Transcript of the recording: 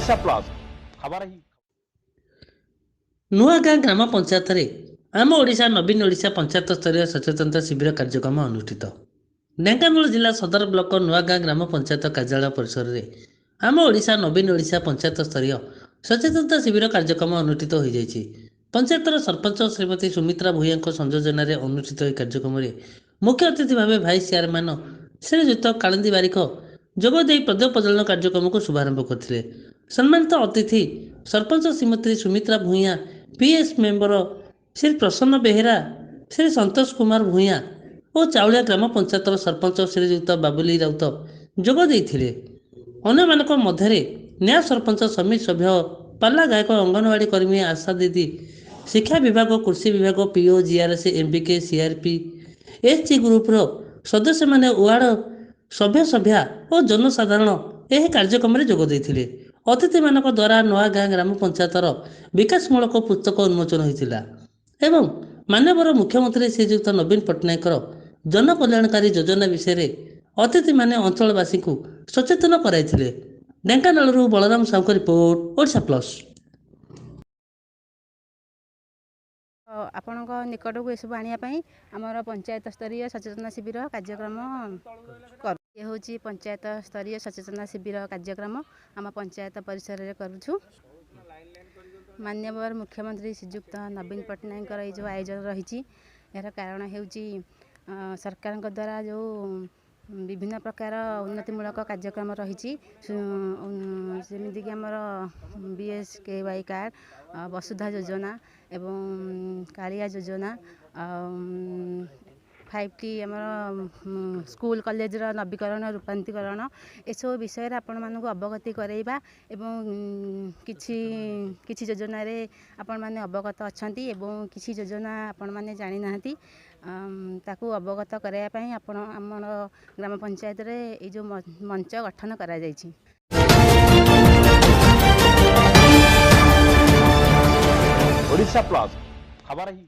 Odisha plus खबर ही नुआगाँ ग्राम पंचायत आम ओडिशा नवीन ओडिशा पंचायत स्तरीय सचेतनता शिविर कार्यक्रम अनुष्ठित। ढेंकानाल जिला सदर ब्लक नुआगाँ ग्राम पंचायत कार्यालय परिसर में आम ओडिशा नवीन ओडिशा पंचायत स्तरीय सचेतनता शिविर कार्यक्रम अनुष्ठित हो जाइए। पंचायतर सरपंच श्रीमती सुमित्रा भूया संयोजन में अनुष्ठित कार्यक्रम में मुख्य अतिथि भाव भाइस चेयरमैन श्रीजुक्त कालिंदी बारिक जोगदे प्रदीप प्रज्वलन कार्यक्रम को शुभारंभ करते। सम्मानित अतिथि सरपंच श्रीमती सुमित्रा भूया, पीएस मेंबर श्री प्रसन्न बेहेरा, श्री संतोष कुमार भूया और चाउलिया ग्राम पंचायत सरपंच श्रीजुक्त बाबुली राउत जोगदे अन्य मानक मध्य न्याय सरपंच समिति सभ्य पाला गायक अंगनवाड़ी कर्मी आशा दीदी शिक्षा विभाग कृषि विभाग PO GRC MBK CRP SC grouper सदस्य माने वार्ड सभ्य सभ्या और जनसाधारण यह कार्यक्रम में जोगदे अतिथि मान द्वारा नुआगाँ ग्राम पंचायतर विकासमूलक पुस्तक उन्मोचन होता एवं मानवर मुख्यमंत्री श्रीजुक्त नवीन पट्टनायक जनकल्याणकारी योजना विषय अतिथि माने अंचलवासी को सचेतन कराइथिले। Dhenkanal Balaram Sahu report Odisha plus. आपण निकट को यू आने आमर पंचायत स्तरीय सचेतना शिविर कार्यक्रम ये हूँ पंचायत स्तरीय सचेतना शिविर कार्यक्रम आम पंचायत परिसर में करुँ। माननीय मुख्यमंत्री श्रीजुक्त नवीन पट्टनायक ये जो आयोजन रही यार कारण हो सरकार द्वारा जो विभिन्न प्रकार उन्नतिमूलक कार्यक्रम रही जमीक आमर BSKY कार्ड वसुधा योजना एवं कालिया योजना 5T आमर स्कूल कॉलेज नवीकरण रूपांतरण एसबू विषय आपण मानक अवगति करवा एवं किछि योजना रे आपण माने अवगत अछंती एवं किछि योजना आपण माने जानि नाहंती ताकू अवगत कराया पई आपण आमर ग्राम पंचायत रे ए जो मंच गठन करा जायछि। ओडिशा प्लस खबर ही